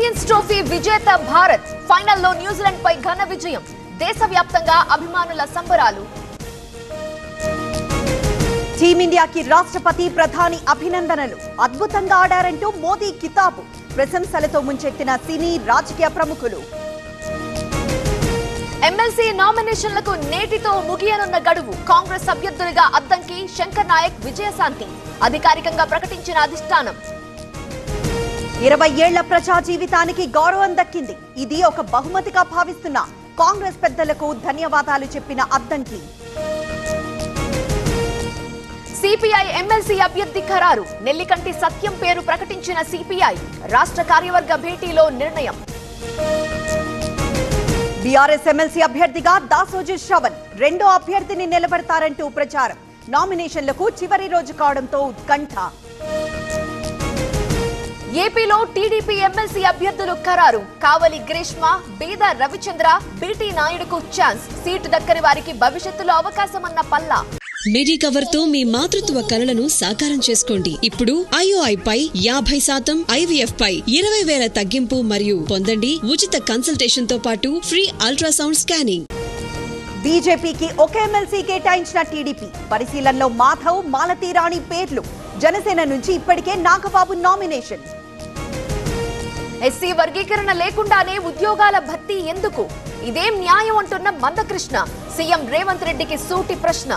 Champions trophy విజేత భారత్ ఫైనల్లో New Zealand పై ఘన విజయం. దేశవ్యాప్తంగా అభిమానుల సంబరాలు. టీమిండియాకి రాష్ట్రపతి ప్రధాని అభినందనలు. అద్భుతంగా ఆడారంటూ మోదీ కితాబు. ప్రశంసలతో ముంచెత్తిన సినీ రాజకీయ ప్రముఖులు. ఎమ్మెల్సీ నామినేషన్లకు నేటితో ముగియనున్న గడువు. కాంగ్రెస్ అభ్యర్థులుగా అద్దంకి, శంకర్ నాయక్, విజయశాంతి అధికారికంగా ప్రకటించిన అధిష్టానం. 20 ఏళ్ల ప్రజా జీవితానికి గౌరవం దక్కింది. ఇది ఒక బహుమతిగా భావిస్తున్న కాంగ్రెస్ పెద్దలకు ధన్యవాదాలు చెప్పిన అద్దంకి. సిపిఐ ఎమ్మెల్సీ అభ్యర్థి ఖరారు. నెల్లికంటి సత్యం పేరు ప్రకటించిన సిపిఐ. రాష్ట్ర కార్యవర్గ భేటీలో నిర్ణయం. బీఆర్ఎస్ ఎమ్మెల్సీ అభ్యర్థిగా దాసోజీ శ్రవణ్ రెండో అభ్యర్థిని నిలబెడతారంటూ ప్రచారం. నామినేషన్లకు చివరి రోజు కావడంతో ఉత్కంఠ. ఏపీలో టీడీపీ ఎమ్మెల్సీ అభ్యర్థులు ఖరారు. కావలి గ్రీష్మ, బీద రవిచంద్ర, బీటీ నాయుడుకు ఛాన్స్. సీటు దక్కని వారికి భవిష్యత్తులో అవకాశమన్న పల్లా. మెడికవర్ తో మీ మాతృత్వ కలలను సాకారం చేసుకోండి. ఇప్పుడు IOI పై 50%, IVF పై 20,000 తగ్గింపు మరియు పొందండి ఉచిత కన్సల్టేషన్ తో పాటు ఫ్రీ అల్ట్రాసౌండ్ స్కానింగ్. బీజేపీకి ఒక ఎమ్మెల్సీ కేటాయించిన టీడీపీ. పరిశీలనలో మాధవ్, మాలతీరాణి పేర్లు. జనసేన నుంచి ఇప్పటికే నాగబాబు నామినేషన్. ఎస్సీ వర్గీకరణ లేకుండానే ఉద్యోగాల భర్తీ ఎందుకు? ఇదేం న్యాయం అంటున్న మందకృష్ణ. సీఎం రేవంత్ రెడ్డికి సూటి ప్రశ్న.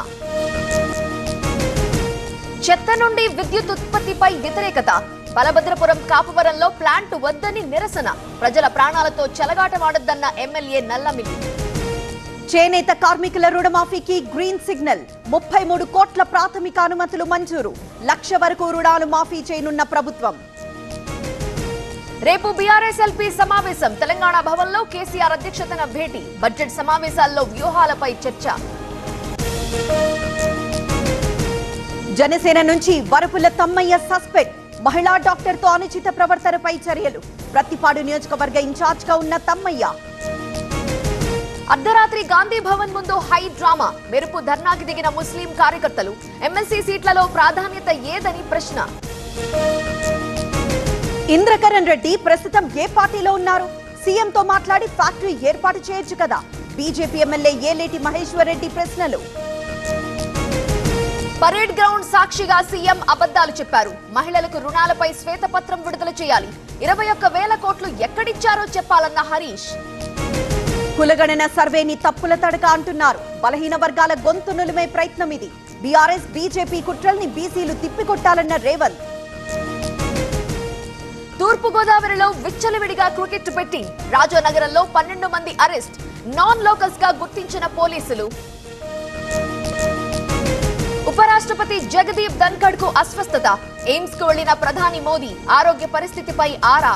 చెత్త నుండి విద్యుత్ ఉత్పత్తిపై వ్యతిరేకత. బలభద్రపురం కాపువరంలో ప్లాంట్ వద్దని నిరసన. ప్రజల ప్రాణాలతో చెలగాటమాడొద్దన్న ఎమ్మెల్యే నల్లమిల్లి. చేనేత కార్మికుల రుణమాఫీకి గ్రీన్ సిగ్నల్. 33 కోట్ల ప్రాథమిక అనుమతులు మంజూరు. 1,00,000 వరకు రుణాలు మాఫీ చేయనున్న ప్రభుత్వం. రేపు బీఆర్ఎస్ ఎల్పీ సమావేశం. తెలంగాణ భవన్లో కేసీఆర్ అధ్యక్షతన భేటీ. బడ్జెట్ సమావేశాల్లో వ్యూహాలపై చర్చ. జనసేన నుంచి వరపుల తమ్మయ్య సస్పెండ్. మహిళా డాక్టర్ తో అనుచిత ప్రవర్తనపై చర్యలు. ప్రతిపాడు నియోజకవర్గ ఇన్ఛార్జ్ గా ఉన్న తమ్మయ్య. అర్ధరాత్రి గాంధీ భవన్ ముందు హై డ్రామా. మెరుపు ధర్నాకి దిగిన ముస్లిం కార్యకర్తలు. ఎమ్మెల్సీ సీట్లలో ప్రాధాన్యత ఏదని ప్రశ్న. ఇంద్రకరణ్ రెడ్డి ప్రస్తుతం ఏ పార్టీలో ఉన్నారు? సీఎంతో మాట్లాడి ఫ్యాక్టరీ ఏర్పాటు చేయొచ్చు కదా. బీజేపీ ఎమ్మెల్యే ఏలేటి మహేశ్వర్ రెడ్డి ప్రశ్నలు. పరేడ్ గ్రౌండ్ సాక్షిగా సీఎం అబద్ధాలు చెప్పారు. మహిళలకు రుణాలపై శ్వేతపత్రం విడుదల చేయాలి. 21,000 కోట్లు ఎక్కడిచ్చారో చెప్పాలన్న హరీష్. కులగణన సర్వేని తప్పుల తడక అంటున్నారు. బలహీన వర్గాల గొంతు నులిమే ప్రయత్నం ఇది. బీఆర్ఎస్ బీజేపీ కుట్రల్ని బీసీలు తిప్పికొట్టాలన్న రేవంత్. తూర్పు గోదావరిలో విచ్చలవిడిగా క్రికెట్ బెట్టింగ్. రాజానగరంలో 12 మంది అరెస్ట్. నాన్ లోకల్స్ గా గుర్తించిన పోలీసులు. ఉపరాష్ట్రపతి జగదీప్ ధన్ఖడ్ కు అస్వస్థత. ఎయిమ్స్ కు వెళ్లిన ప్రధాని మోదీ. ఆరోగ్య పరిస్థితిపై ఆరా.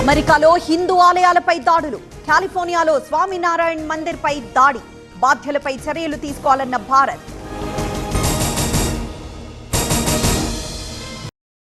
అమెరికాలో హిందూ ఆలయాలపై దాడులు. కాలిఫోర్నియాలో స్వామినారాయణ్ మందిర్ పై దాడి. బాధ్యులపై చర్యలు తీసుకోవాలన్న భారత్.